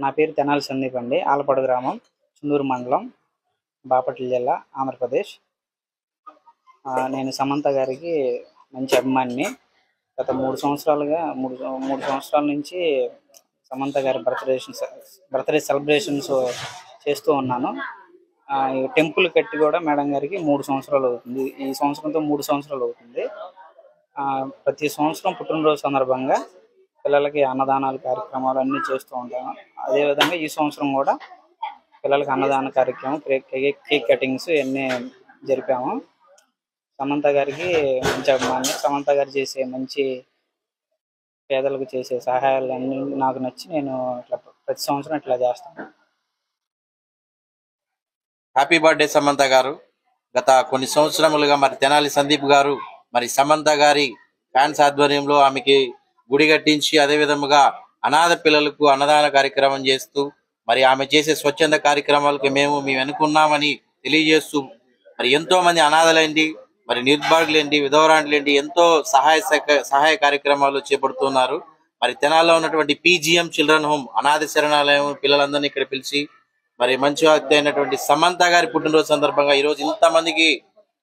నా పేరు తెనాలి సందీప్ అండి. ఆలపాడు గ్రామం, చుండూరు మండలం, బాపట్ల జిల్లా, ఆంధ్రప్రదేశ్. నేను సమంత గారికి మంచి అభిమానిని. గత 3 సంవత్సరాలుగా 3 సంవత్సరాల నుంచి సమంత గారి బర్త్డే సెలబ్రేషన్స్ చేస్తూ ఉన్నాను. ఈ టెంపుల్ కట్టి కూడా మేడం గారికి 3 సంవత్సరాలు అవుతుంది. ఈ సంవత్సరంతో 3 సంవత్సరాలు అవుతుంది. ప్రతి సంవత్సరం పుట్టినరోజు సందర్భంగా పిల్లలకి అన్నదానాలు కార్యక్రమాలు అన్నీ చేస్తూ ఉంటాను. అదేవిధంగా ఈ సంవత్సరం కూడా పిల్లలకి అన్నదాన కార్యక్రమం, కేక్ కటింగ్స్ ఇవన్నీ జరిపాము. సమంత గారికి మంచి అభిమాని. సమంత గారు చేసే మంచి పేదలకు చేసే సహాయాలన్నీ నాకు నచ్చి నేను ప్రతి సంవత్సరం ఇట్లా చేస్తాను. హ్యాపీ బర్త్డే సమంత గారు. గత కొన్ని సంవత్సరములుగా మరి తెనాలి సందీప్ గారు మరి సమంత గారి ఫ్యాన్స్ ఆధ్వర్యంలో ఆమెకి గుడి కట్టించి అదే విధముగా అనాథ పిల్లలకు అన్నదాన కార్యక్రమం చేస్తూ మరి ఆమె చేసే స్వచ్ఛంద కార్యక్రమాలకు మేము వెనుకున్నామని తెలియజేస్తూ మరి ఎంతో మంది అనాథలేంటి, మరి నిర్భాగులేంటి, విధవరాండ్లేంటి ఎంతో సహాయ కార్యక్రమాలు చేపడుతున్నారు. మరి తెనాల్లో ఉన్నటువంటి PGM చిల్డ్రన్ హోమ్ అనాథ శరణాలయం పిల్లలందరినీ ఇక్కడ పిలిచి మరి మంచి వ్యక్తి అయినటువంటి సమంత గారి పుట్టినరోజు సందర్భంగా ఈ రోజు ఇంతమందికి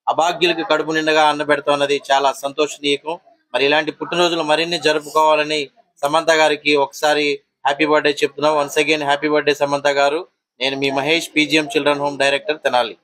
అభాగ్యులకు కడుపు నిండగా అన్న పెడుతున్నది చాలా సంతోషనీయకం. మరి ఇలాంటి పుట్టినరోజులు మరిన్ని జరుపుకోవాలని సమంత గారికి ఒకసారి హ్యాపీ బర్త్డే చెప్తున్నాం. Once again happy birthday Samantha గారు. నేను మీ మహేష్, PGM children home director, Tenali.